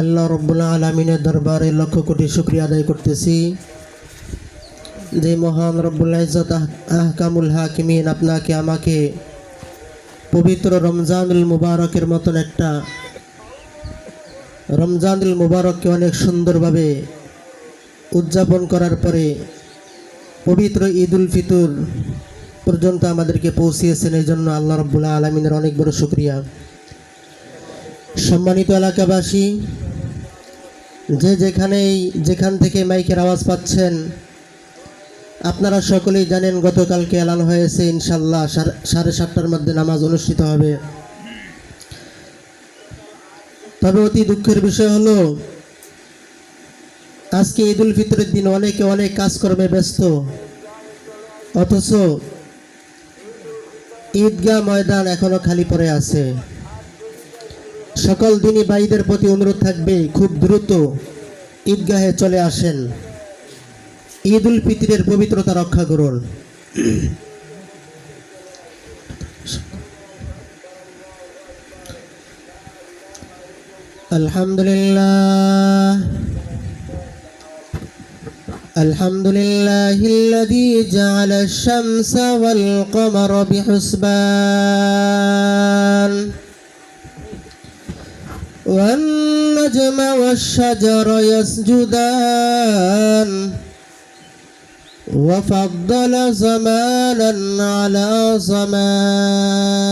আল্লাহ রব্বুল আলামিনের দরবারে লক্ষ কোটি শুকরিয়া আদায় করতেছি যে মহান রব্বুল ইজ্জত আহকামুল হাকিমিন আপনাকে আমাকে পবিত্র রমজানুল মুবারকের মতন একটা রমজানুল মুবারককে অনেক সুন্দরভাবে উদযাপন করার পরে পবিত্র ঈদুল ফিতর পর্যন্ত আমাদেরকে পৌঁছিয়েছেন। এই জন্য আল্লাহ রব্বুল আলামিনের অনেক বড় শুকরিয়া। সম্মানিত এলাকাবাসী, যেখান থেকে মাইকের আওয়াজ পাচ্ছেন, আপনারা সকলেই জানেন গতকালকে এলান হয়েছে ইনশাল্লাহ 7:30টার মধ্যে নামাজ অনুষ্ঠিত হবে। তবে অতি দুঃখের বিষয় হলো আজকে ঈদুল ফিতরের দিন অনেকে অনেক কাজকর্মে ব্যস্ত, অথচ ঈদগাহ ময়দান এখনো খালি পড়ে আছে। সকল দিনই ভাইদের প্রতি অনুরোধ থাকবে, খুব দ্রুত ঈদগাহে চলে আসেন, ঈদুল ফিতরের পবিত্রতা রক্ষা করুন। আলহামদুলিল্লাহ আলহামদুলিল্লাহিল্লাযী জাআলা আশ-শামসা ওয়াল কমারা বিহুসবান والنجم والشجر يسجدان وفضل زمانا على زمان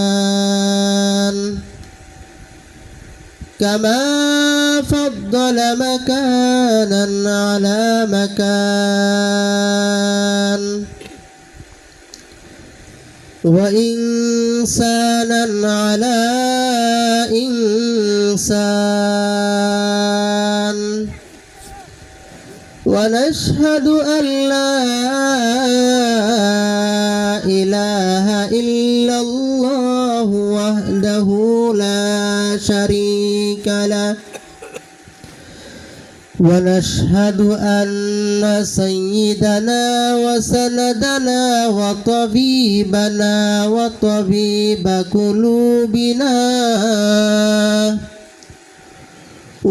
كما فضل مكانا على مكان وإنسانا على إنسان ونشهد أن لا إله إلا الله وحده لا شريك له ونشهد أن سيدنا وسندنا وطبيبنا وطبيب قلوبنا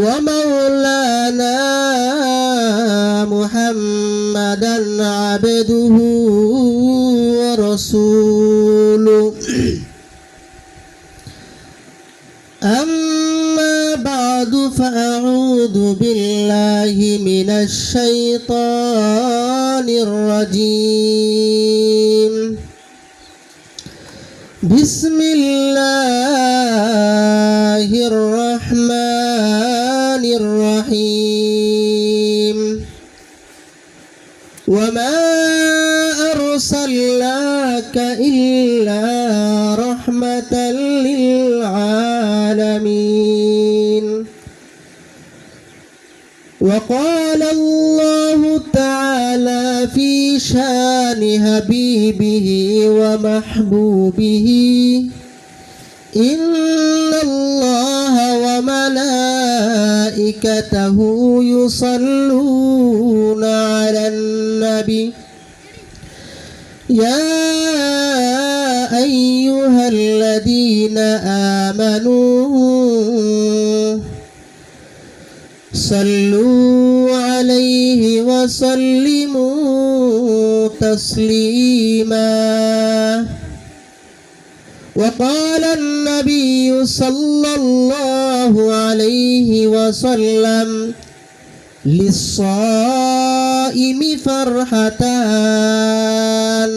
ومولانا محمدا عبده ورسوله أما بعد فأعوذ بالله من الشيطان الرجيم بسم الله الرحمن الرحيم وما أرسلناك إلا رحمة للعالمين وقال الله تعالى في شان حبيبه ومحبوبه إن الله وملائكته يصلون على النبي يا أيها الذين آمنوا صلوا عليه وسلموا تسليما وقال النبي صلى الله عليه وسلم للصائم فرحتان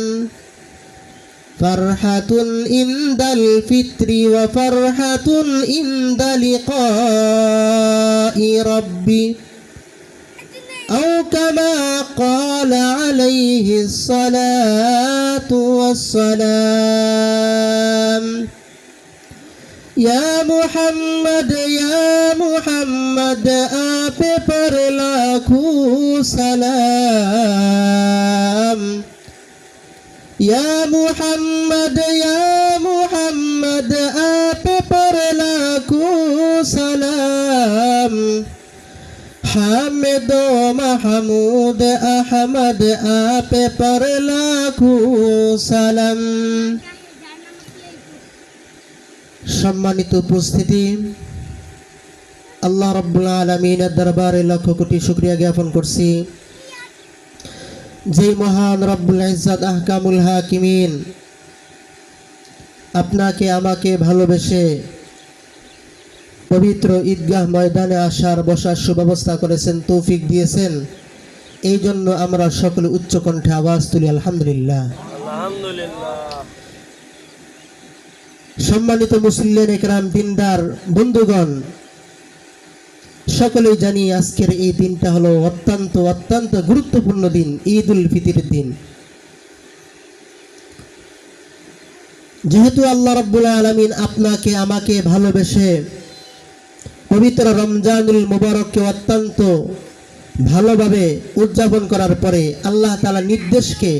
فرحة عند الفطر وفرحة عند لقاء ربي أو كما قال عليه الصلاة والسلام يا محمد आप पर लाखों सलाम या मुहम्मद आप पर लाखों सलाम हामिद महमूद अहमद आप पर लाखों सलाम। সম্মানিত উপস্থিতি, আল্লাহ রাব্বুল আলামিনের দরবারে লক্ষ কোটি শুকরিয়া জ্ঞাপন করছি যে মহান রব্বুল ইজ্জত আহকামুল হাকিমিন আপনাকে আমাকে ভালোবেসে পবিত্র ঈদগাহ ময়দানে আসার বসার সুব্যবস্থা করেছেন, তৌফিক দিয়েছেন। এই জন্য আমরা সকলে উচ্চ কণ্ঠে আওয়াজ তুলি আলহামদুলিল্লাহ। সম্মানিত মুসলিম একরাম, দিনদার বন্ধুগণ, সকলেই জানি আজকের এই দিনটা হলো অত্যন্ত অত্যন্ত গুরুত্বপূর্ণ দিন, ঈদ উল ফিতরের দিন। যেহেতু আল্লাহ রাব্বুল আলামিন আপনাকে আমাকে ভালোবেসে পবিত্র রমজানুল মুবারককে অত্যন্ত ভালোভাবে উদযাপন করার পরে, আল্লাহ তাআলা নির্দেশকে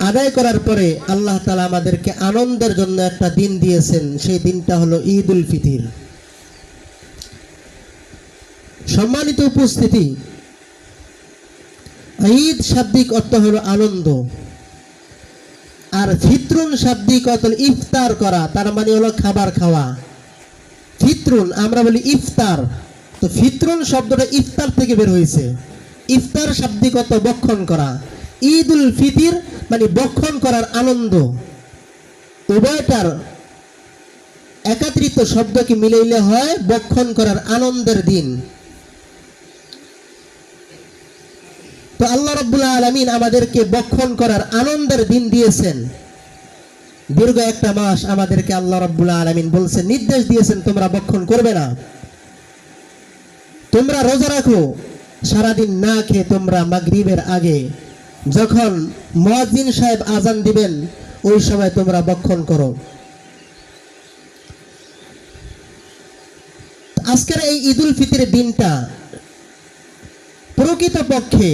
আদায় করার পরে আল্লাহ তাআলা আমাদেরকে আনন্দের জন্য একটা দিন দিয়েছেন। সেই দিনটা হলো ঈদ উল ফিতর। সম্মানিত উপস্থিতি, ঈদ শাব্দিক অর্থ হলো আনন্দ, আর ফিতরুন শাব্দিক অর্থ ইফতার করা, তার মানে হলো খাবার খাওয়া। ফিতরুন আমরা বলি ইফতার, তো ফিতরুন শব্দটা ইফতার থেকে বের হয়েছে। ইফতার শাব্দিক অর্থ বক্ষণ করা, ঈদ উল ফিতর মানে বক্ষণ করার আনন্দ। উভয়টার একত্রিত শব্দকে মিলাইলে হয় বক্ষণ করার আনন্দের দিন। তো আল্লাহ রাব্বুল আলামিন আমাদেরকে বক্ষণ করার আনন্দের দিন দিয়েছেন। দীর্ঘ একটা মাস আমাদেরকে আল্লাহ রাব্বুল আলামিন বলছেন, নির্দেশ দিয়েছেন তোমরা বক্ষণ করবে না, তোমরা রোজা রাখো, সারাদিন না খেয়ে তোমরা মাগরিবের আগে যখন মুয়াজ্জিন সাহেব আজান দিবেন ওই সময় তোমরা বক্ষণ করো। আজকের এই ঈদ উল ফিতরের দিনটা প্রকৃতপক্ষে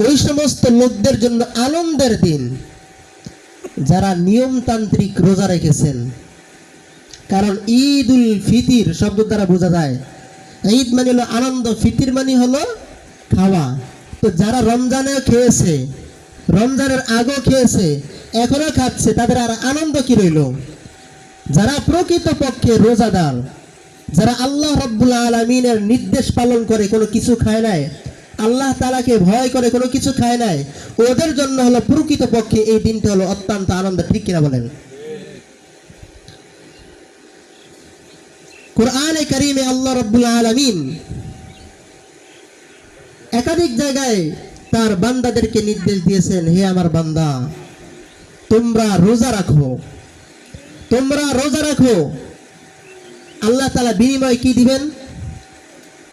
ওই সমস্ত লোকদের জন্য আনন্দের দিন যারা নিয়মতান্ত্রিক রোজা রেখেছেন। কারণ ঈদ উল ফিতর শব্দ দ্বারা বোঝা যায় ঈদ মানে হলো আনন্দ, ফিতর মানে হলো খাওয়া। তো যারা রমজানেও খেয়েছে, রমজানের আগেও খেয়েছে, এখনো খাচ্ছে, তাদের আর আনন্দ কি রইল? যারা প্রকৃতপক্ষে রোজাদার, যারা আল্লাহ রাব্বুল আলামিনের নির্দেশ পালন করে কোনো কিছু খায় নাই, আল্লাহ তাআলাকে ভয় করে কোনো কিছু খায় নাই, ওদের জন্য হলো প্রকৃতপক্ষে এই দিনটা হলো অত্যন্ত আনন্দ। ঠিক কিনা বলেন? কোরআনে কারীমে আল্লাহ রাব্বুল আলামিন একাধিক জায়গায় তার বান্দাদেরকে নির্দেশ দিয়েছেন, হে আমার বান্দা, তোমরা রোজা রাখো, তোমরা রোজা রাখো। আল্লাহ তাআলা বিনিময় কি দিবেন?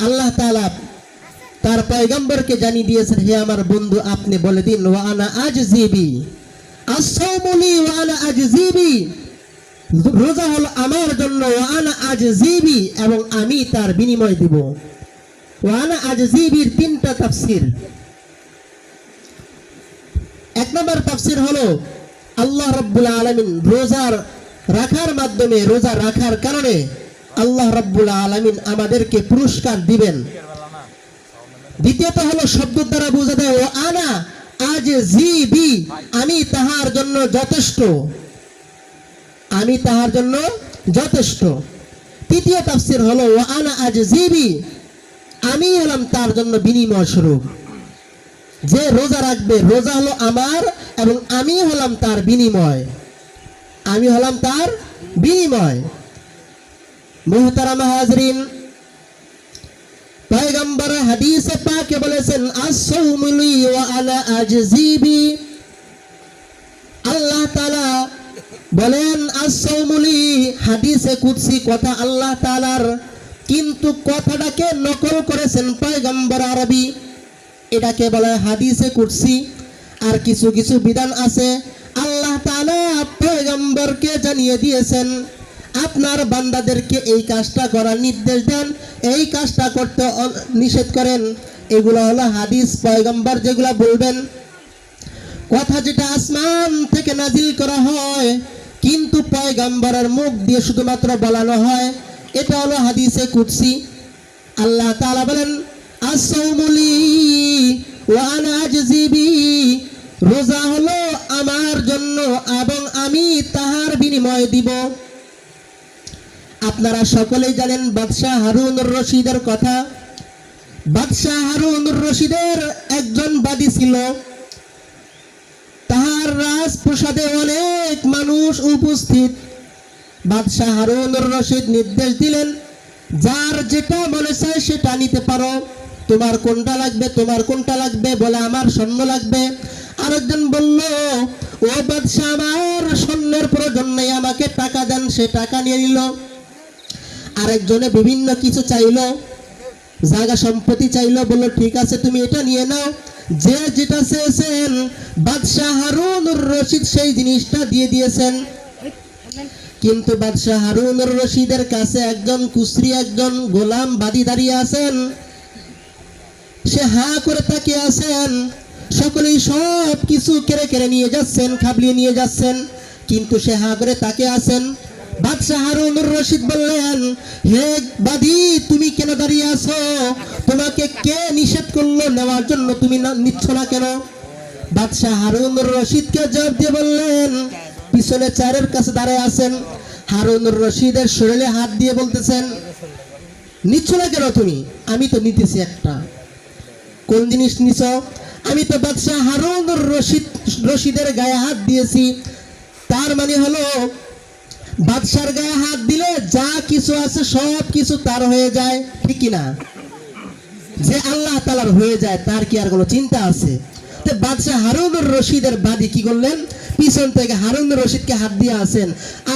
আল্লাহ তাআলা তার পয়গম্বরকে জানিয়ে দিয়েছেন, হে আমার বন্ধু, আপনি বলে দিন, ওয়া আনা আজজিবি, আস-সাওমু লি ওয়া আনা আজজিবি, রোজা হলো আমার জন্য, ওয়া আনা আজজিবি, এবং আমি তার বিনিময় দিব। ওয়া আনা আজজিবির তিনটা তাফসীর। এক নম্বর তাফসীর হলো আল্লাহ রাব্বুল আলামিন রোজার রাখার মাধ্যমে, রোজা রাখার কারণে আল্লাহ রাব্বুল আলামিন আমাদেরকে পুরস্কার দিবেন। দ্বিতীয়ত হলো শব্দ দ্বারা বোঝা যায় ও আনা আজজিবি, আমি তাহার জন্য যথেষ্ট, আমি তাহার জন্য যথেষ্ট। তৃতীয় তাফসীর হলো ও আনা আজজিবি, আমি হলাম তার জন্য বিনিময় স্বরূপ। যে রোজা রাখবে, রোজা হলো আমার এবং আমি হলাম তার বিনিময়, আমি হলাম তার বিনিময়। মুহতারাম হাজরিন, পয়গম্বর হাদিসে পাকে বলেছেন, আস-সাওমু লি ওয়া আনা আজজিবি। আল্লাহ তাআলা বলেন আস-সাওমু লি, হাদিসে কুদসি কথা আল্লাহ তাআলার, কিন্তু কথাটাকে নকল করেছেন পয়গম্বর আরবি, এটাকে বলে হাদিসে কুদসি। আর কিছু কিছু বিধান আছে আল্লাহ তাআলা পয়গম্বরকে জানিয়ে দিয়েছেন, আপনার বান্দাদেরকে এই কাজটা করার নির্দেশ দেন, এই কাজটা করতে নিষেধ করেন। এগুলো হলো হাদিস, পয়গম্বর যেগুলো বলবেন, কথা যেটা আসমান থেকে নাজিল করা হয় কিন্তু পয়গম্বরের মুখ দিয়ে শুধুমাত্র বলানো হয়, এটা হলো হাদিসে কুদসি। আল্লাহ তাআলা বলেন আস-সাওমু লি ওয়া আনা আজজিবি, রোজা হলো আমার জন্য এবং আমি তাহার বিনিময় দিব। আপনারা সকলেই জানেন বাদশাহ হারুনুর রশিদের কথা। বাদশাহ হারুনুর রশিদের একজন বাদী ছিল। তাহার রাজপ্রাসাদে অনেক মানুষ উপস্থিত। বাদশাহ হারুনুর রশিদ নির্দেশ দিলেন, যার যেটা মনে চায় সেটা নিতে পারো। তোমার কোনটা লাগবে, তোমার কোনটা লাগবে? বলে আমার স্বর্ণ লাগবে। আরেকজন বলল, ও বাদশাহ, আমার স্বর্ণের প্রয়োজন নেই, আমাকে টাকা দেন। সে টাকা নিয়ে নিল। আরেকজনে বিভিন্ন কিছু চাইলো, জায়গা সম্পত্তি চাইলো। বলল, ঠিক আছে, তুমি এটা নিয়ে নাও। যে যেটা চেয়েছেন বাদশাহ হারুনুর রশিদ সেই জিনিসটা দিয়ে দিয়েছেন। কিন্তু বাদশাহ হারুনুর রশিদের কাছে একজন কুসরি, একজন গোলাম বাদী দাঁড়িয়ে আছেন। সে হা করে তাকিয়ে আছেন। সকলেই সব কিছু কেড়ে কেড়ে নিয়ে যাচ্ছেন, খাবলিয়ে নিয়ে যাচ্ছেন, কিন্তু সে হা করে তাকিয়ে আছেন। বাদশাহ হারুনুর রশিদ বললেন, হে বাদী, তুমি কেন দাঁড়িয়ে আছো? তোমাকে কে নিষেধ করলো নেওয়ার জন্য? তুমি নিচ্ছ না কেন? বাদশাহ হারুনুর রশিদকে জবাব দিয়ে বললেন, পিছনে চারের কাছে দাঁড়ায় আছেন। হারুনুর রশিদের শরীরে হাত দিয়ে বলতেছেন, নিচ্ছ না কেন তুমি? আমি তো নিতেছি একটা। কোন জিনিস নিছ? আমি তো বাদশাহ হারুনুর রশিদের গায়ে হাত দিয়েছি। তার মানে হলো বাদশার গায়ে হাত দিলে যা কিছু আছে সব কিছু তার হয়ে যায়, ঠিক কিনা? যে আল্লাহ তাআলার হয়ে যায় তার কি আর কোনো চিন্তা আছে? তো বাদশাহ হারুনুর রশিদের বাদী কি করলেন? পিছন থেকে হারুনুর রশিদকে হাত দিয়ে আছেন।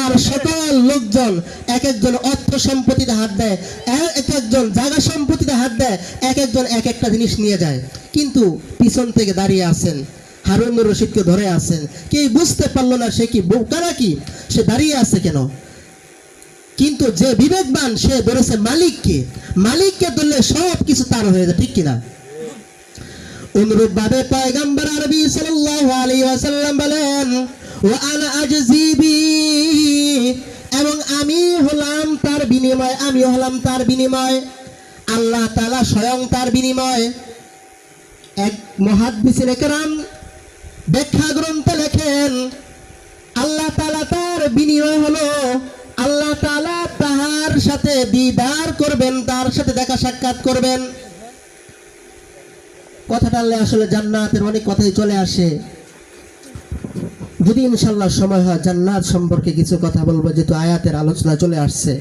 আর সকল লোকজন এক একজন অর্থ সম্পত্তিতে হাত দেয়, এক একজন জায়গা সম্পত্তিতে হাত দেয়, এক একজন এক একটা জিনিস নিয়ে যায়। কিন্তু পিছন থেকে দাঁড়িয়ে আছেন, হারুনুর রশিদকে ধরে আছেন। কেউ বুঝতে পারলো না সে কি বোকা নাকি, সে দাঁড়িয়ে আছে কেন। কিন্তু যে বিবেকবান সে ধরেছে মালিককে। মালিককে ধরলে সব কিছু তার হয়ে যায়, ঠিক কিনা? অনুরূপ ভাবে পয়গম্বর আরবি সাল্লাল্লাহু আলাইহি ওয়াসাল্লাম বলেন, ওয়া আনা আজজি বি, এবং আমি হলাম তার বিনিময়, আমি হলাম তার বিনিময়। আল্লাহ তাআলা স্বয়ং তার বিনিময়। এক মুহাদ্দিসিনে কেরাম ব্যাখ্যা গ্রন্থে লেখেন, আল্লাহ তাআলা তার বিনিময় হলো আল্লাহ তাআলা তাহার সাথে দিদার করবেন, তার সাথে দেখা সাক্ষাৎ করবেন। কথাটা আসলে জান্নাতের অনেক কথাই চলে আসে। যদি ইনশাআল্লাহ সময় হয় জান্নাত সম্পর্কে কিছু কথা বলবো, যেহেতু আয়াতের আলোচনা চলে আসছে।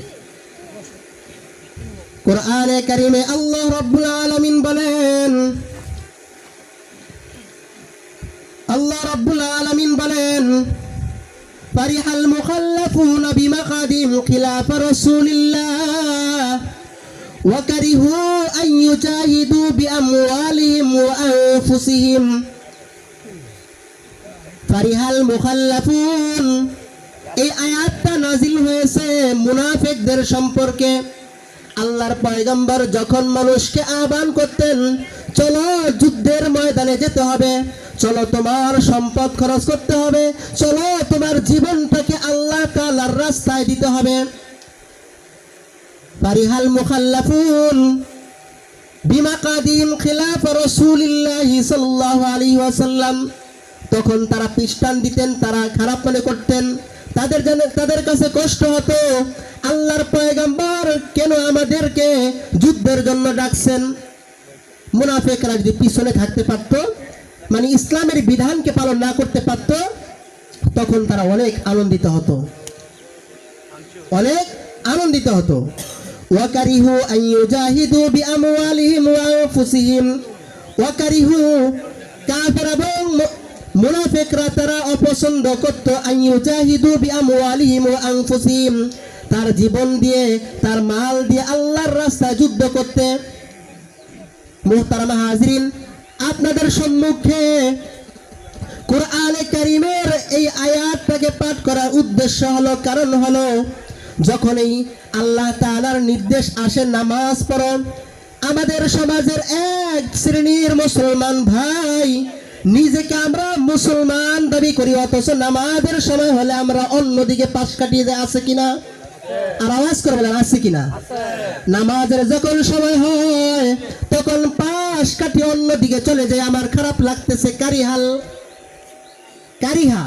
কোরআনে কারিমে আল্লাহ রাব্বুল আলামিন বলেন, আল্লাহ রাব্বুল আলামিন বলেন, ফারিহাল মুখাল্লাফুনা বিমাকাদিম খিলাফ রাসূলিল্লাহ ওয়া কারিহু আন ইউজাহিদু বিআমওয়ালিহিম ওয়া আনফুসিহিম। ফারিহাল মুখাল্লাফুন, এই আয়াতটা নাজিল হয়েছে মুনাফিকদের সম্পর্কে। আল্লাহর পয়গম্বর যখন মানুষকে আহ্বান করতেন, চলো যুদ্ধের ময়দানে যেতে হবে, চলো তোমার সম্পদ খরচ করতে হবে, চলো তোমার জীবনটাকে আল্লাহ তাআলার রাস্তায় দিতে হবে। ফারিহাল মুখাল্লাফুন বিমাকাদিম খিলাফ রাসূলিল্লাহি সাল্লাল্লাহু আলাইহি ওয়াসাল্লাম। তখন তারা পৃষ্ঠান দিতেন, তারা খারাপ মনে করতেন, তাদের কাছে কষ্ট হতো, আল্লাহর পয়গম্বর কেন আমাদেরকে যুদ্ধের জন্য ডাকছেন? মুনাফিকরা যদি পিছনে থাকতে পারতো, মানে ইসলামের বিধানকে পালন না করতে পারতো, তখন তারা অনেক আনন্দিত হতো, অনেক আনন্দিত হতো। ওয়া কারিহু আন ইউজাহিদু বিআমওয়ালিহিম ওয়া আনফুসিহিম। ওয়া কারিহু, কাফির এবং মুনাফিকরা তারা অপছন্দ করত আন ইউজাহিদু বিআমওয়ালিহিম ওয়া আনফুসিহিম, তার জীবন দিয়ে, তার মাল দিয়ে আল্লাহর রাস্তায় যুদ্ধ করতে। মুহতারাম হাজিরিন, আপনাদের সম্মুখে কোরআনে কারীমের এই আয়াতটাকে পাঠ করার উদ্দেশ্য হলো, কারণ হলো, যখন এই আল্লাহ তাআলার নির্দেশ আসে নামাজ পড়ো, আমাদের সমাজের এক শ্রেণীর মুসলমান ভাই নিজেকে আমরা মুসলমান দাবি করি, অথচ নামাজের সময় হলে আমরা অন্যদিকে পাশ কাটিয়ে যায়। আছে কিনা? আর আওয়াজ করে বলেন, আছে কিনা? নামাজের যখন সময় হয় তখন পাশ কাটিয়ে অন্যদিকে চলে যায়। আমার খারাপ লাগতেছে, কারিহা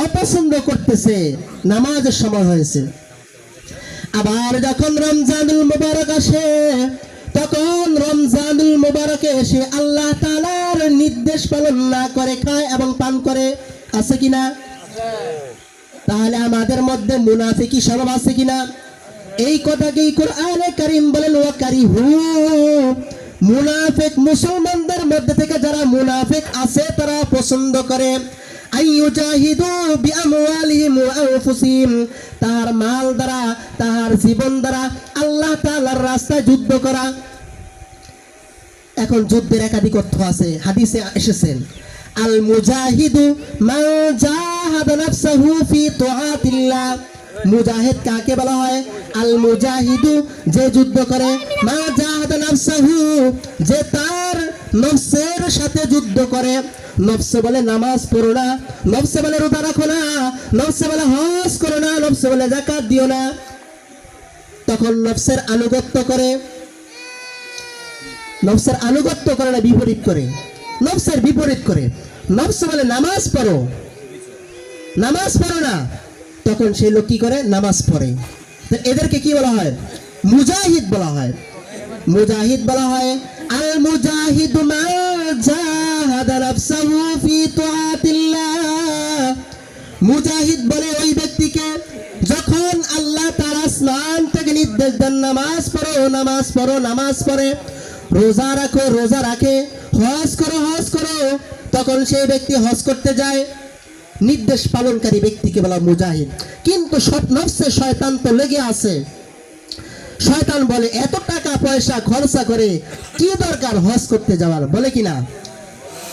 অপছন্দ করতেছে, নামাজের সময় হয়েছে। আবার যখন রমজানুল মুবারক আসে, তখন রমজানুল মুবারকে এসে আল্লাহ তাআলার নির্দেশ পালন না করে খায় এবং পান করে, আছে কিনা? তাহলে আমাদের মধ্যে মুনাফিকি স্বভাব আছে কিনা? এই কথাকেই কোরআনে কারীম বলেন ওয়া কারিহু, মুনাফিক মুসলমানদের মধ্যে থেকে যারা মুনাফিক আছে তারা পছন্দ করে আইয়ুজাহিদু বিআমওয়ালিহিম ওয়া আনফুসিহিম, তার মাল দ্বারা তার জীবন দ্বারা আল্লাহ তাআলার রাস্তায় যুদ্ধ করা। এখন যুদ্ধের একাধিক অর্থ আছে, হাদিসে এসেছেন আল মুজাহিদু মান জাহাদা নাফসাহু ফি তুআতিল্লাহ। মুজাহিদ কাকে বলা হয়? আল মুজাহিদু, যে যুদ্ধ করে, মা জাহাদা নাফসাহু, যে তার নফসের সাথে যুদ্ধ করে। নফস বলে নামাজ পড়ো না, নফস বলে রোজা রাখো না, নফস বলে হজ করো না, নফস বলে যাকাত দিও না। তখন নফসের আনুগত্য করে, নফসের আনুগত্য করে না, বিপরীত করে, নফসের বিপরীত করে। নফস বলে নামাজ পড়ো, নামাজ পড়ো না, তখন সেই লোক কি করে? নামাজ পড়ে। তো এদেরকে কি বলা হয়? মুজাহিদ বলা হয়। মুজাহিদ বলা হয় আল মুজাহিদু মান জাহাদা নাফসাহু ফি তুআতিল্লাহ। মুজাহিদ বলে ওই ব্যক্তিকে যখন আল্লাহ তাআলা আসমান থেকে নির্দেশ দেন নামাজ পড়ো, নামাজ পড়ো, নামাজ পড়ে, রোজা রাখো, রোজা রাখে, হজ করো, হজ করো, তখন সেই ব্যক্তি হজ করতে যায়। নির্দেশ পালনকারী ব্যক্তিকে বলা মুজাহিদ। কিন্তু সব নফসে শয়তান তো লেগে আছে। শয়তান বলে এত টাকা পয়সা খরচা করে কি দরকার হজ করতে যাওয়ার, বলে কিনা?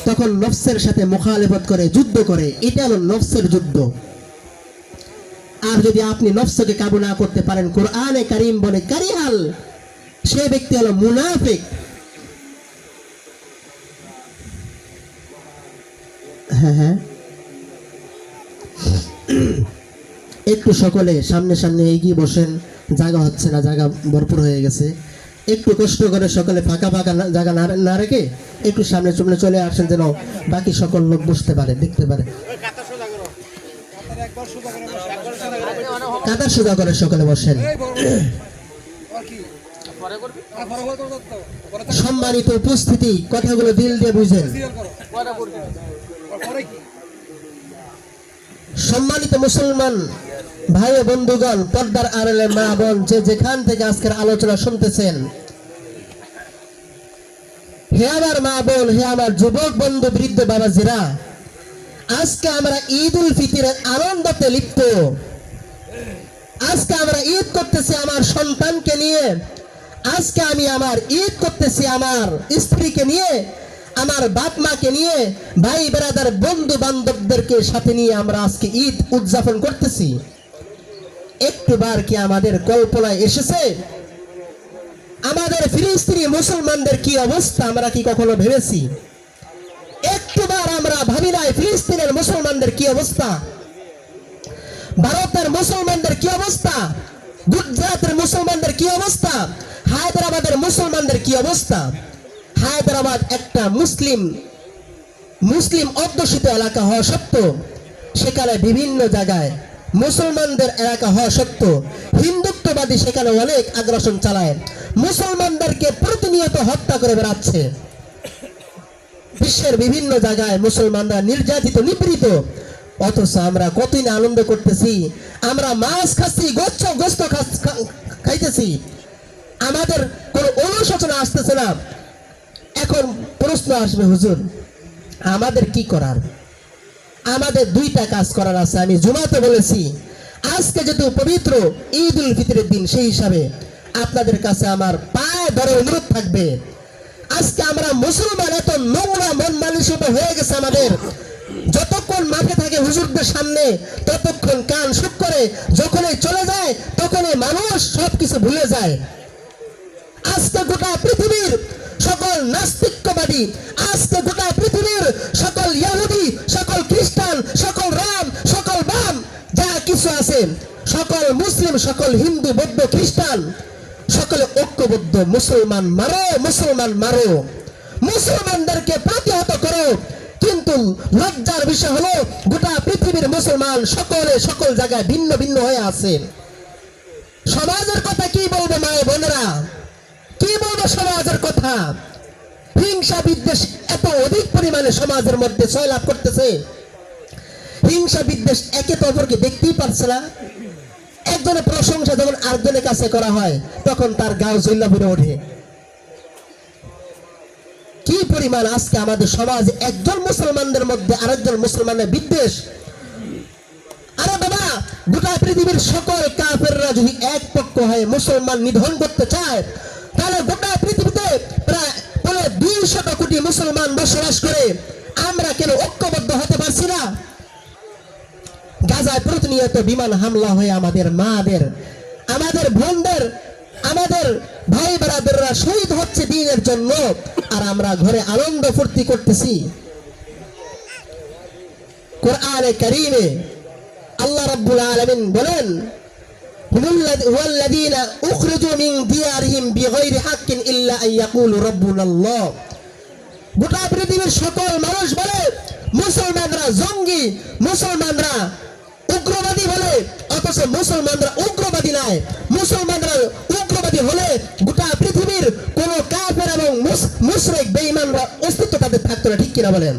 তখন নফসের সাথে মুখালেফত করে, যুদ্ধ করে। এটা হলো নফসের যুদ্ধ। আর যদি আপনি নফসকে কাবু না করতে পারেন, কোরআনে কারীম বলে কারিহাল, সে ব্যক্তি হলো মুনাফিক। হ্যাঁ হ্যাঁ, একটু সকলে সামনে সামনে এগিয়ে বসেন, জায়গা হচ্ছে না, জায়গা ভরপুর হয়ে গেছে। একটু কষ্ট করে সকলে ফাঁকা ফাঁকা জায়গা না রেখে একটু সামনে সামনে চলে আসেন, যেন বাকি সকল লোক বসতে পারে, দেখতে পারে। কাতার সোজা করে সকলে বসেন। সম্মানিত উপস্থিতি, কথাগুলো দিল দিয়ে বুঝেন। সম্মানিত মুসলমান ভাই ও বন্ধুগণ, পর্দার আড়ালে মা বোন, যে যেখান থেকে আজকের আলোচনা শুনতেছেন, হে আমার মা বোন, হে আমার যুবক বন্ধু, বৃদ্ধ বাবাজিরা, আজকে আমরা ঈদ উল ফিতরের আনন্দতে লিপ্ত। আজকে আমরা ঈদ করতেছি আমার সন্তানকে নিয়ে, আজকে আমি আমার ঈদ করতেছি আমার স্ত্রীকে নিয়ে, আমার বাপ মাকে নিয়ে, ভাই বেরাদার বন্ধু বান্ধবদেরকে সাথে নিয়ে আমরা আজকে ঈদ উদযাপন করতেছি। একটুবার কি আমাদের কল্পনায় এসেছে আমাদের ফিলিস্তিনি মুসলমানদের কি অবস্থা? আমরা কি কখনো ভেবেছি? একটুবার আমরা ভাবি নাই ফিলিস্তিনের মুসলমানদের কি অবস্থা, ভারতের মুসলমানদের কি অবস্থা, গুজরাটের মুসলমানদের কি অবস্থা, হায়দ্রাবাদের মুসলমানদের কি অবস্থা। হায়দ্রাবাদ একটা মুসলিম অধ্যুষিত এলাকা হওয়া সত্ত্বেও সেখানে বিভিন্ন জায়গায় মুসলমানদের এলাকা হওয়া সত্ত্বেও হিন্দুত্ববাদী সেখানে অনেক আগ্রাসন চালায়, মুসলমানদেরকে প্রতিনিয়ত হত্যা করে বেড়াচ্ছে। বিশ্বের বিভিন্ন জায়গায় মুসলমানরা নির্যাতিত, নিপীড়িত, অথচ আমরা কতই না আনন্দ করতেছি। আমরা মাছ খাচ্ছি, গোস্ত খাইতেছি, আমাদের কোনো অনুশোচনা আসতেছে না। এখন প্রশ্ন আসবে, হুজুর আমাদের কি করার? আমাদের দুইটা কাজ করার আছে। আমি জুমাতে বলেছি, আজকে যেহেতু পবিত্র ঈদ উল ফিতরের দিন, সেই হিসাবে আপনাদের কাছে আমার পায়ে ধরে অনুরোধ থাকবে, আজকে আমরা মুসলমান এত নোংরা মন মানসিকতা হয়ে গেছে আমাদের, যতক্ষণ মাঠে থাকে হুজুরদের সামনে ততক্ষণ কান সুখ করে, যখনই চলে যায় তখনই মানুষ সবকিছু ভুলে যায়। আজকে গোটা পৃথিবীর সকল নাস্তিকবাদী, আজকে গোটা পৃথিবীর সকল ইহুদি, সকল খ্রিস্টান, সকল রাম, সকল বাম যা কিছু আছে, সকল মুসলিম, সকল হিন্দু, বৌদ্ধ, খ্রিস্টান, সকলে ঐক্যবদ্ধ। মুসলমান মারো, মুসলমান মারো, মুসলমানদেরকে প্রতিহত করো। কিন্তু লজ্জার বিষয় হলো গোটা পৃথিবীর মুসলমান সকলে সকল জায়গায় ভিন্ন ভিন্ন হয়ে আছে। সমাজের কথা কি বলবো মায়ের বোনেরা, কি বলবো সমাজের কথা? হিংসা বিদ্বেষ এত অধিক পরিমাণে সমাজের মধ্যে ছয়লাভ করতেছে। হিংসা বিদ্বেষ একে তো অপরকে দেখতেই পারছে না। একজনের প্রশংসা যখন আরেকজনের কাছে করা হয় তখন তার গাও জ্বলা পুড়ে ওঠে। কি পরিমাণ আজকে আমাদের সমাজে একজন মুসলমানদের মধ্যে আরেকজন মুসলমানের বিদ্বেষ। আরে বাবা, গোটা পৃথিবীর সকল কাফেররা যদি এক পক্ষ হয়ে মুসলমান নিধন করতে চায়, তাহলে গোটা পৃথিবীতে প্রায় 200 কোটি মুসলমান বসবাস করে, আমরা কেন ঐক্যবদ্ধ হতে পারছি না? গাজায় প্রতিনিয়ত বিমান হামলা হয়ে আমাদের মাদের, আমাদের বোনদের, আমাদের ভাই ব্রাদাররা শহীদ হচ্ছে দিনের জন্য, আর আমরা ঘরে আনন্দ ফুর্তি করতেছি। কোরআনে কারীমে আল্লাহ রাব্বুল আলামিন বলেন, হুয়াল্লাযীনা উখরিজু মিন দিয়ারিহিম বিগাইরি হাক্কিন ইল্লা আন ইয়াকুলু রাব্বুনাল্লাহ। গোটা পৃথিবীর সকল মানুষ বলে মুসলমানরা জঙ্গি, মুসলমানরা উগ্রবাদী বলে, অথচ মুসলমানরা উগ্রবাদী নয়। মুসলমানরা উগ্রবাদী হলে গোটা পৃথিবীর কোন কাফের এবং মুশরিক বেঈমানরা অস্তিত্ব তাদের থাকতো না, ঠিক কিনা বলেন?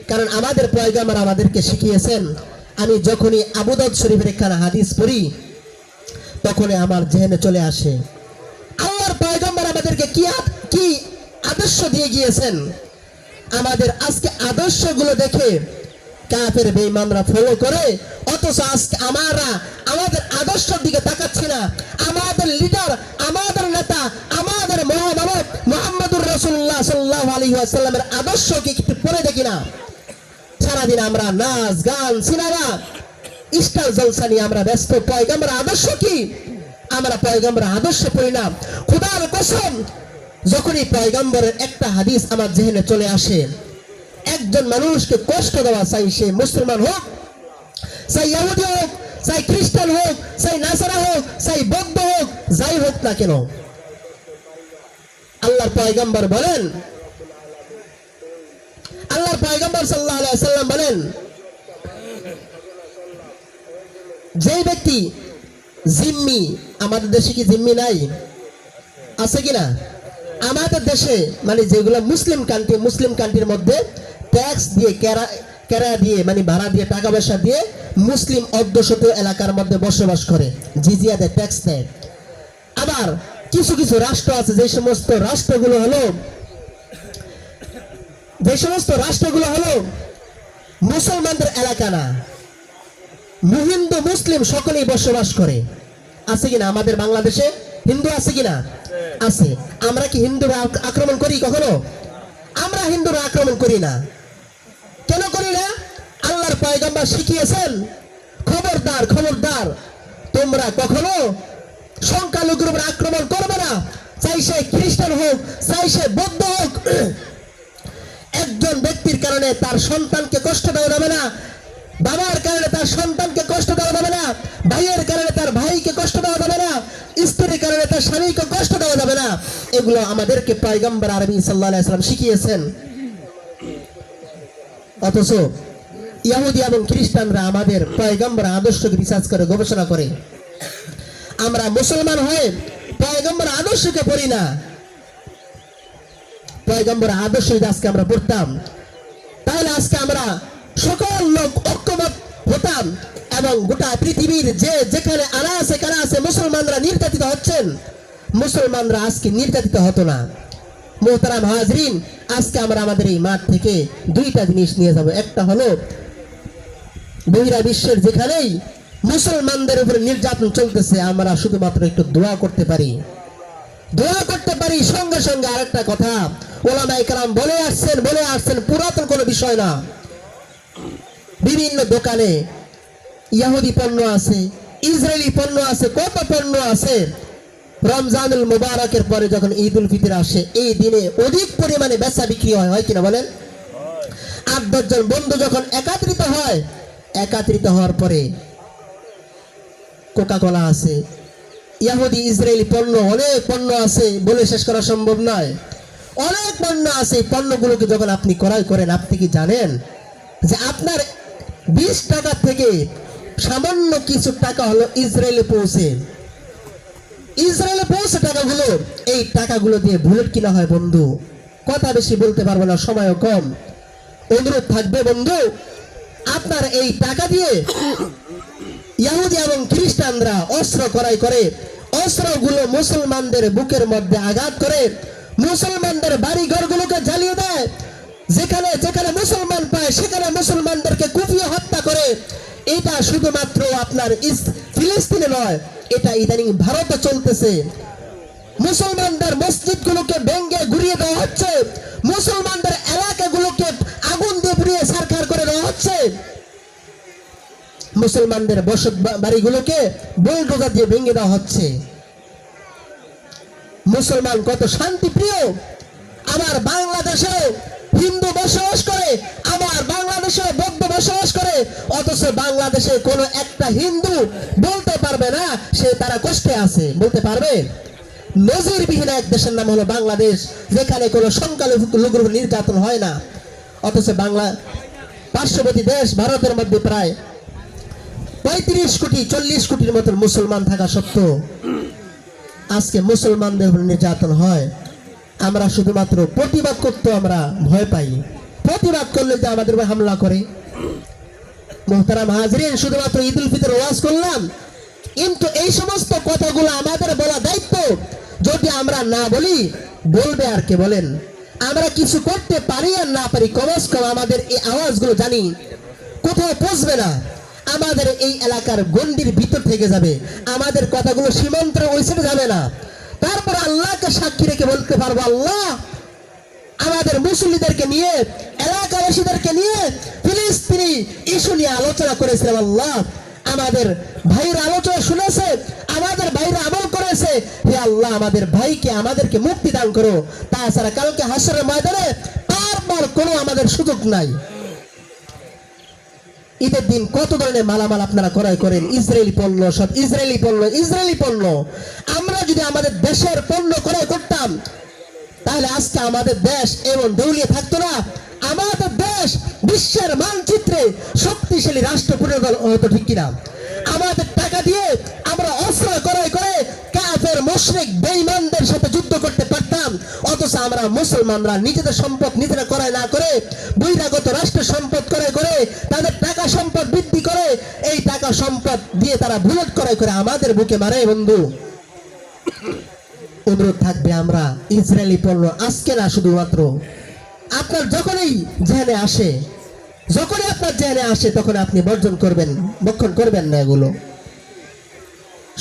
কারণ আমাদের পয়গম্বর আমাদেরকে শিখিয়েছেন। আমি যখনই আবু দাউদ শরীফের একখানা হাদিস পড়ি তখনই আমার জেহেনে চলে আসে আল্লাহর পয়গম্বর আমাদেরকে কি আদর্শ দিয়ে গিয়েছেন। আমাদের আজকে আদর্শগুলো দেখে কাফের বেঈমানরা ফলো করে, অথচ আজকে আমরা আমাদের আদর্শের দিকে তাকাচ্ছি না। আমাদের লিডার, আমাদের নেতা, আমাদের মহামানব মুহাম্মদুর রাসূলুল্লাহ সাল্লাল্লাহু আলাইহি ওয়াসাল্লামের আদর্শকে একটু পড়ে দেখি না। সারাদিন আমরা নাচ গান সিনেমা স্টার জলসা নিয়ে আমরা ব্যস্ত। পয়গম্বর আদর্শ কি? আমরা পয়গম্বর আদর্শ পড়ি না। খোদার কসম, যখনই পয়গম্বরের একটা হাদিস আমার জেহেনে চলে আসে, একজন মানুষকে কষ্ট দেওয়া, চাই সে মুসলমান হোক, চাই ইহুদি হোক, চাই খ্রিস্টান হোক, চাই নাসারা হোক, চাই বৌদ্ধ হোক, যাই হোক না কেন, আল্লাহর পয়গম্বর বলেন, আল্লাহর পয়গম্বর সাল্লাল্লাহু আলাইহি ওয়াসাল্লাম বলেন, যে ব্যক্তি জিম্মি, আমাদের দেশে কি জিম্মি নাই? আছে কিনা? আমাদের দেশে মানে যেগুলো মুসলিম কান্ট্রির মধ্যে ট্যাক্স দিয়ে কেরা দিয়ে মানে ভাড়া দিয়ে টাকা পয়সা দিয়ে মুসলিম অধ্যুষিত এলাকার মধ্যে বসবাস করে, জিজিয়া দেয়, ট্যাক্স দেয়। আবার কিছু কিছু রাষ্ট্র আছে যে সমস্ত রাষ্ট্রগুলো হলো মুসলমানদের এলাকা না, হিন্দু মুসলিম সকলেই বসবাস করে। আছে কিনা আমাদের বাংলাদেশে হিন্দু আছে কিনা? আছে। আমরা কি হিন্দুরা আক্রমণ করি কখনো? আমরা হিন্দুরা আক্রমণ করি না। কেন করি না? আল্লাহর পয়গম্বর শিখিয়েছেন, খবরদার খবরদার, তোমরা কখনো সংখ্যালঘুর উপর আক্রমণ করবে না, চাই সে খ্রিস্টান হোক, চাই সে বৌদ্ধ হোক। একজন ব্যক্তির কারণে তার সন্তানকে কষ্ট দেওয়া যাবে না, বাবার কারণে তার সন্তানকে কষ্ট দেওয়া যাবে না, ভাইয়ের কারণে তার ভাইকে কষ্ট দেওয়া যাবে না, স্ত্রীর কারণে তার স্বামীকে কষ্ট দেওয়া যাবে না। এগুলো আমাদেরকে পয়গম্বর আরবি সাল্লাল্লাহু আলাইহি ওয়াসাল্লাম শিখিয়েছেন। অথচ ইহুদি এবং খ্রিস্টানরা আমাদের পয়গম্বর আদর্শকে রিসার্চ করে, গবেষণা করে। আমরা মুসলমান হয়ে পয়গম্বর আদর্শকে পড়ি না। পয়গম্বর আদর্শ যদি আজকে আমরা পড়তাম, তাহলে আজকে আমরা সকল লোক ঐক্যবদ্ধ হতাম এবং গোটা পৃথিবীর যেখানে আনাচে কানাচে মুসলমানরা নির্যাতিত হচ্ছেন, মুসলমানরা আজকে নির্যাতিত হতো না। মোহতারাম হাজরিন, আজকে আমরা আমাদের এই মাঠ থেকে দুইটা জিনিস নিয়ে যাব। একটা হলো বহিরা বিশ্বের যেখানেই মুসলমানদের উপরে নির্যাতন চলতেছে, আমরা শুধুমাত্র একটু দোয়া করতে পারি। সঙ্গে সঙ্গে আরেকটা কথা ওলামায়ে কেরাম বলে আসছেন, পুরাতন কোনো বিষয় না। বিভিন্ন দোকানে ইহুদি পণ্য আছে, ইসরায়েলি পণ্য আছে, কত পণ্য আছে। রমজানুল মুবারকের পরে যখন ঈদ উল ফিতর আসে, এই দিনে অধিক পরিমাণে বেচা বিক্রি হয় কিনা বলেন? 8-10 জন বন্ধু যখন একত্রিত হওয়ার পরে কোকা কোলা আছে, ইহুদি ইসরায়েলি পণ্য, অনেক পণ্য আছে, বলে শেষ করা সম্ভব নয়। অনেক পণ্য আছে। পণ্যগুলোকে যখন আপনি ক্রয় করেন, আপনি কি জানেন যে আপনার 20 টাকা থেকে সামান্য কিছু টাকা হলো ইসরায়েলে পৌঁছে, ইসরায়েলে পৌঁছে টাকাগুলো, এই টাকাগুলো দিয়ে বুলেট কিনা হয় বন্ধু। কথা বেশি বলতে পারবো না, সময়ও কম। অনুরোধ থাকবে বন্ধু, আপনার এই টাকা দিয়ে ইহুদি এবং খ্রিস্টানরা অস্ত্র ক্রয় করে, অস্ত্রগুলো মুসলমানদের বুকের মধ্যে আঘাত করে, মুসলমানদের বাড়ি ঘরগুলোকে জ্বালিয়ে দেয়, যেখানে যেখানে মুসলমান পায় সেখানে মুসলমানদেরকে কুপিয়ে হত্যা করে। এটা শুধুমাত্র আপনার ফিলিস্তিনে নয়, এটা ইদানিং ভারতে চলতেছে। মুসলমানদের মসজিদগুলোকে ভেঙে ঘুরিয়ে দেওয়া হচ্ছে, মুসলমানদের এলাকাগুলোকে আগুন দিয়ে পুড়িয়ে ছারখার করে দেওয়া হচ্ছে, মুসলমানদের বসত বাড়িগুলোকে বুলডোজার দিয়ে ভেঙে দেওয়া হচ্ছে। মুসলমান কত শান্তিপ্রিয়, আমার বাংলাদেশে হিন্দু বসবাস করে, আমার বাংলাদেশে বৌদ্ধ বসবাস করে, অথচ বাংলাদেশে কোনো একটা হিন্দু বলতে পারবে না সে তারা কষ্টে আছে, বলতে পারবে? নজিরবিহীন এক দেশের নাম হলো বাংলাদেশ, যেখানে কোনো সংখ্যালঘু নির্যাতন হয় না। অথচ বাংলা পার্শ্ববর্তী দেশ ভারতের মধ্যে প্রায় 35 কোটি 40 কোটির মতন মুসলমান থাকা সত্ত্বেও আজকে মুসলমানদের উপর নির্যাতন হয়। আমরা শুধুমাত্র প্রতিবাদ করতে আমরা ভয় পাই, প্রতিবাদ করলে যে আমাদের উপর হামলা করে। মুহতারাম হাজরিন, শুধুমাত্র ঈদ উল ফিতর ওয়াজ করলাম, কিন্তু এই সমস্ত কথাগুলো আমাদের বলা দায়িত্ব। যদি আমরা না বলি, বলবে আর কে বলেন? আমরা কিছু করতে পারি আর না পারি, কমস কম আমাদের এই আওয়াজগুলো জানি কোথাও পৌঁছবে না, আমাদের এই এলাকার গন্ডির ভিতর থেকে যাবে, আমাদের কথাগুলো সীমান্তের ওই সাইডে যাবে না। তারপর আল্লাহকে সাক্ষী রেখে বলতে পারবো, আল্লাহ আমাদের মুসল্লিদেরকে নিয়ে, এলাকাবাসীদেরকে নিয়ে ফিলিস্তিনি ইস্যু নিয়ে আলোচনা করেছিলাম। আল্লাহ আমাদের ভাইরা আলোচনা শুনেছে, আমাদের ভাইরা আমল করেছে। হে আল্লাহ, আমাদের ভাইকে আমাদেরকে মুক্তি দান করো। তাছাড়া কালকে হাসরের ময়দানে বারবার কোনো আমাদের সুযোগ নাই। ঈদের দিন কত ধরনের মালামাল আপনারা ক্রয় করেন, ইসরায়েলি পণ্য, সব ইসরায়েলি পণ্য, ইসরায়েলি পণ্য। আমরা যদি আমাদের দেশের পণ্য ক্রয় করতাম, তাহলে আজকে আমাদের দেশ এমন দেউলিয়ে থাকতো না। আমাদের দেশ বিশ্বের মানচিত্রে শক্তিশালী রাষ্ট্র পরিণত হতো, ঠিক কিনা? আমাদের টাকা দিয়ে আমরা অস্ত্র ক্রয় করে কাফের মুশরিক বেঈমানদের সাথে যুদ্ধ করতে পারতাম। অথচ আমরা মুসলমানরা নিজেদের সম্পদ নিজেরা ক্রয় না করে বহিরাগত রাষ্ট্রের সম্পদ ক্রয় করে, তাদের টাকা সম্পদ বৃদ্ধি করে, এই টাকা সম্পদ দিয়ে তারা বুলেট ক্রয় করে আমাদের বুকে মারে। বন্ধু, অনুরোধ থাকবে, আমরা ইসরায়েলি পণ্য আজকে না, শুধুমাত্র আপনার যখনই জেনে আসে, যখনই আপনার জেনে আসে তখন আপনি বর্জন করবেন, বক্ষণ করবেন না এগুলো।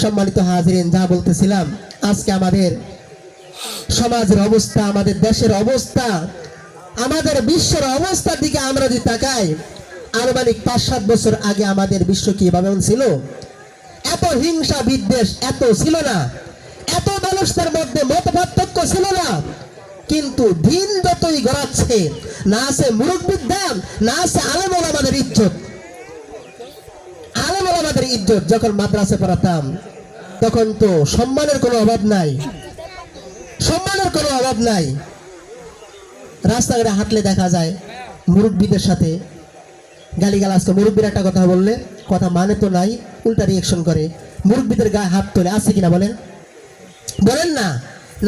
সম্মানিত হাজিরিন, যা বলতেছিলাম, আজকে আমাদের সমাজের অবস্থা, আমাদের দেশের অবস্থা, আমাদের বিশ্বের অবস্থার দিকে আমরা যদি তাকাই, আনুমানিক 5-7 বছর আগে আমাদের বিশ্ব কিভাবে ছিল? এত হিংসা বিদ্বেষ এত ছিল না, এত মানুষদের মধ্যে মত পার্থক্য ছিল না। কিন্তু দিন যতই গড়াচ্ছে, না আছে মুরব্বির দাম, না আছে আলেম ওলামাদের ইজ্জত। আলেম ওলামাদের ইজ্জত, যখন মাদ্রাসা পড়াতাম তখন তো সম্মানের কোনো অভাব নাই, সম্মানের কোনো অভাব নাই। রাস্তাঘাটে হাঁটলে দেখা যায় মুরব্বিদের সাথে গালিগালাজ করে। মুরব্বির একটা কথা বললে কথা মানে তো নাই, উল্টা রিয়েকশন করে, মুরব্বিদের গায়ে হাত তোলে। আছে কিনা বলেন? বলেন না?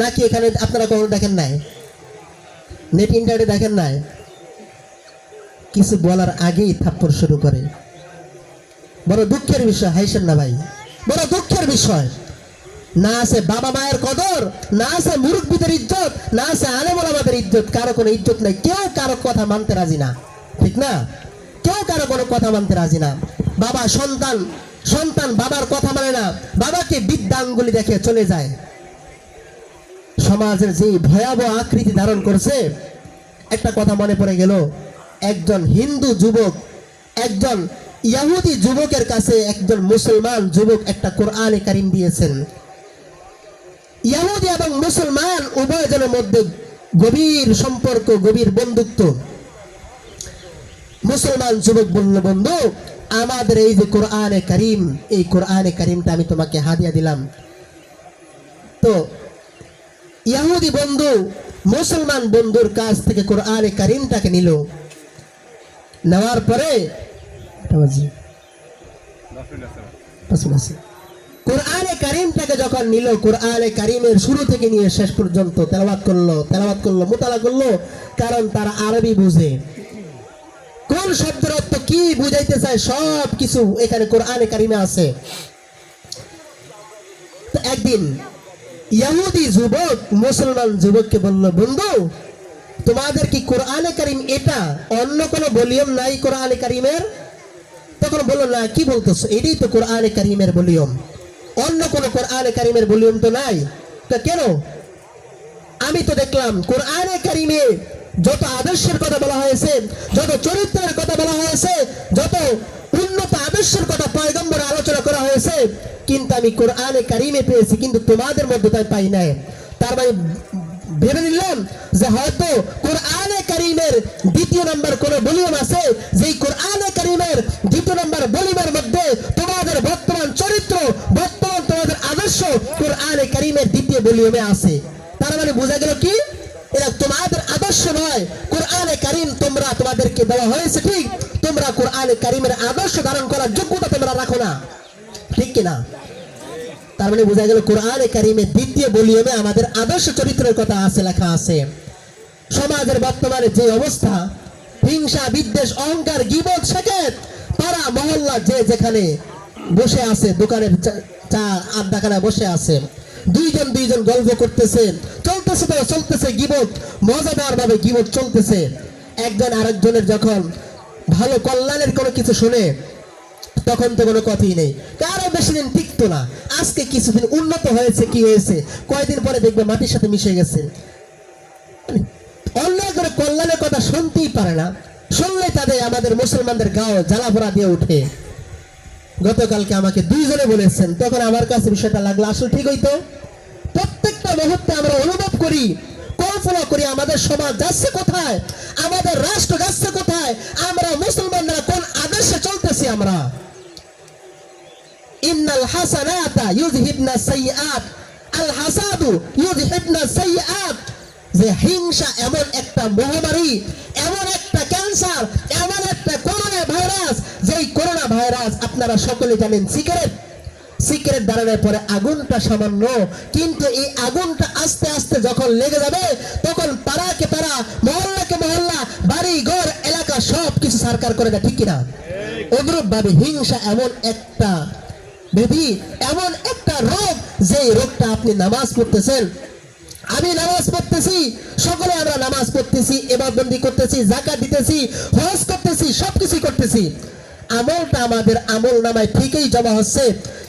নাকি এখানে আপনারা কখনো দেখেন নাই? নেট ইন্টারনেটে দেখেন নাই? কিছু বলার আগেই থাপ্পড় শুরু করে। বড় দুঃখের বিষয়, হাইসেন না ভাই, বড় দুঃখের বিষয়। না আছে বাবা মায়ের কদর, না আছে মুরব্বিদের ইজ্জত, না আছে আলেম ওলামাদের ইজ্জত। কারো কোনো ইজ্জত নাই, কেউ কারো কথা মানতে রাজি না, ঠিক না? কেউ কারো কোনো কথা মানতে রাজি না। বাবা সন্তান, সন্তান বাবার কথা মানে না, বাবাকে বিদ্যাঙ্গুলি দেখে চলে যায়। সমাজের যে ভয়াবহ আকৃতি ধারণ করছে, একটা কথা মনে পড়ে গেল। একজন হিন্দু যুবক একজন ইহুদি যুবকের কাছে একজন মুসলমান যুবক একটা কোরআনে কারীম দিয়েছেন। ইহুদি এবং মুসলমান উভয়জনের মধ্যে গভীর সম্পর্ক, গভীর বন্ধুত্ব। মুসলমান যুবক বলল, বন্ধু আমাদের এই যে কোরআনে কারীম, এই কোরআনে কারীমটা আমি তোমাকে হাদিয়া দিলাম। তো ইহুদি বন্ধু মুসলমান বন্ধুর কাছ থেকে কোরআনে কারীমটাকে নিল। নেওয়ার পরে কোরআনে কারিমটাকে যখন নিল, কোরআনে কারিমের শুরু থেকে নিয়ে শেষ পর্যন্ত তেলাওয়াত করলো, মুতালা করলো, কারণ তারা আরবি বুঝে। কোন শব্দের অর্থ কি বুঝাইতে চায় সব কিছু এখানে কোরআনে কারিমে আছে। তো একদিন ইহুদি যুবক মুসলমান যুবককে বলল, বন্ধু তোমাদের কি কোরআনে কারিম এটা, অন্য কোনো ভলিউম নাই কোরআনে কারিমের? তখন বললো, না, কি বলতেছো, এটাই তো কোরআনে কারিমের ভলিউম, অন্য কোনো কোরআনে কারিমের ভলিউম তো নাই। তা কেন? আমি তো দেখলাম কোরআনে কারিমে যত আদর্শের কথা বলা হয়েছে, যত চরিত্রের কথা বলা হয়েছে, যত উন্নত আদর্শের কথা পয়গম্বর আলোচনা করা হয়েছে, কিন্তু আমি কোরআনে কারিমে পেয়েছি, কিন্তু তোমাদের মধ্যে তাই পাই নাই। তার মানে ভেবে নিলাম যে হয়তো কোরআনে কারিমের দ্বিতীয় নম্বর কোন ভলিউম আছে, যেই কোরআনে কারিমের দ্বিতীয় নম্বর ভলিউমের মধ্যে তোমাদের বর্তমান চরিত্র, বর্তমান তোমাদের আদর্শ কোরআনে কারিমের দ্বিতীয় ভলিউমে আছে। তার মানে বোঝা গেল কি, এটা তোমাদের আদর্শ নয়, কোরআনে কারিম তোমাদেরকে দেওয়া হয়েছে ঠিক, তোমরা কোরআনে কারিমের আদর্শ ধারণ করার যোগ্যতা তোমরা রাখো না, ঠিক কিনা? তার মানে বোঝা গেল কোরআনে কারিমের দ্বিতীয় ভলিউমে আমাদের আদর্শ চরিত্রের কথা আছে, লেখা আছে। সমাজের বর্তমানে যে অবস্থা, হিংসা, বিদ্বেষ, অহংকার, গীবত, শেখেত, পাড়া মহল্লা যে যেখানে বসে আছে, দোকানের চা আড্ডাখানায় বসে আছে, দুইজন গল্প করতেছে, চলতেছে গীবত, মজাদার ভাবে গীবত চলতেছে। একজন আরেকজনের যখন ভালো কল্যাণের কোনো কিছু শুনে, তখন তো কোনো কথাই নেই, কারো বেশি দিন টিকতো না। আজকে কিছুদিন উন্নত হয়েছে, কি হয়েছে, কয়দিন পরে দেখবে মাটির সাথে মিশে গেছে। অন্য করে কল্যাণের কথা শুনতেই পারে না, শুনলে তাদের আমাদের মুসলমানদের গাও জ্বালাপোড়া দিয়ে উঠে। গতকালকে আমাকে দুইজনে বলেছেন, তখন আমার কাছে বিষয়টা লাগলো আসলে ঠিক হইতো। প্রত্যেকটা মুহূর্তে আমরা অনুভব করি, কল্পনা করি আমাদের সমাজ যাচ্ছে কোথায়, আমাদের রাষ্ট্র যাচ্ছে কোথায়, আমরা মুসলমানরা কোন আদর্শে চলতেছি। আমরা ইন্নাল হাসানাতা ইউযহিবনা সাইয়্যাত, আল হাসাদু ইউযহিবনা সাইয়্যাত। যে হিংসা এমন একটা মহামারী, এমন একটা ক্যান্সার, এমন একটা করোনা ভাইরাস, যেই করোনা ভাইরাস আপনারা সকলে জানেন সিগারেট দাঁড়ানোর পরে আগুনটা সামান্য, কিন্তু এই আগুনটা আস্তে আস্তে যখন লেগে যাবে, তখন পাড়াকে পাড়া, মহল্লাকে মহল্লা, বাড়ি ঘর এলাকা সব কিছু সরকার করে দেয়, ঠিক কিনা? অনুরূপ ভাবে হিংসা এমন একটা ব্যাধি, এমন একটা রোগ, যে রোগটা আপনি নামাজ পড়তেছেন, আমি নামাজ পড়তেছি, সকলে আমরা নামাজ পড়তেছি, ইবাদতবন্দি করতেছি, যাকাত দিতেছি, হজ করতেছি, সবকিছু করতেছি, আমলটা আমাদের আমল নামায় ঠিকই জমা হচ্ছে,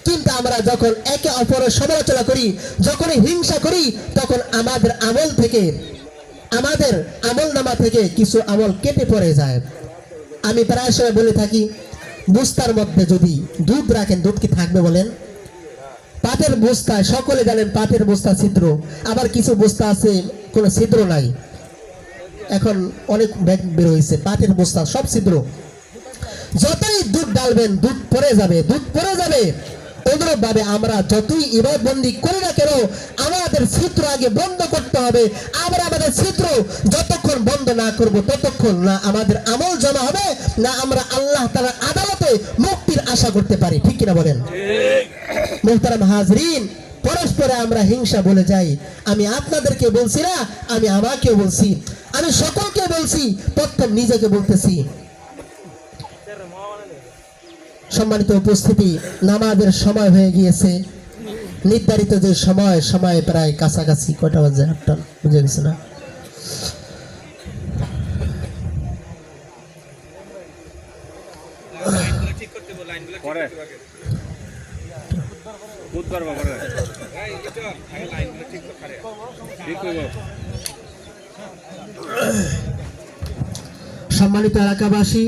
কিন্তু আমরা যখন একে অপরের সমালোচনা করি, যখন হিংসা করি, তখন আমাদের আমল থেকে, আমাদের আমল নামা থেকে কিছু আমল কেটে পড়ে যায়। আমি প্রায় সময় বলে থাকি, বস্তার মধ্যে যদি দুধ রাখেন, দুধ কি থাকবে বলেন? পাটের বস্তায়, সকলে জানেন পাটের বস্তা ছিদ্র, আবার কিছু বস্তা আছে কোনো ছিদ্র নাই। এখন অনেক ব্যাগ বের হয়েছে, পাটের বস্তা সব ছিদ্র, যতই দুধ ডালবেন দুধ পড়ে যাবে। অনুরূপ ভাবে আমরা যতই ইবাদতবন্দি করি না কেন, আমাদের ছিদ্র আগে বন্ধ করতে হবে। আমরা আমাদের ছিদ্র যতক্ষণ বন্ধ না করব, ততক্ষণ না আমাদের আমল জমা হবে, না আমরা আল্লাহ তাআলার আদালতে মুক্তির আশা করতে পারি, ঠিক কিনা বলেন? মুহতারাম হাজরিন, পরস্পরে আমরা হিংসা বলে যাই। আমি আপনাদেরকে বলছি না, আমি আমাকেও বলছি, আমি সকলকে বলছি, প্রথম নিজেকে বলতেছি। সম্মানিত উপস্থিতি, নামাজের সময় হয়ে গিয়েছে, নির্ধারিত যে সময় প্রায় কাছাকাছি, কয়টা বাজে? 8টা বুঝে গেছে না? সম্মানিত এলাকাবাসী,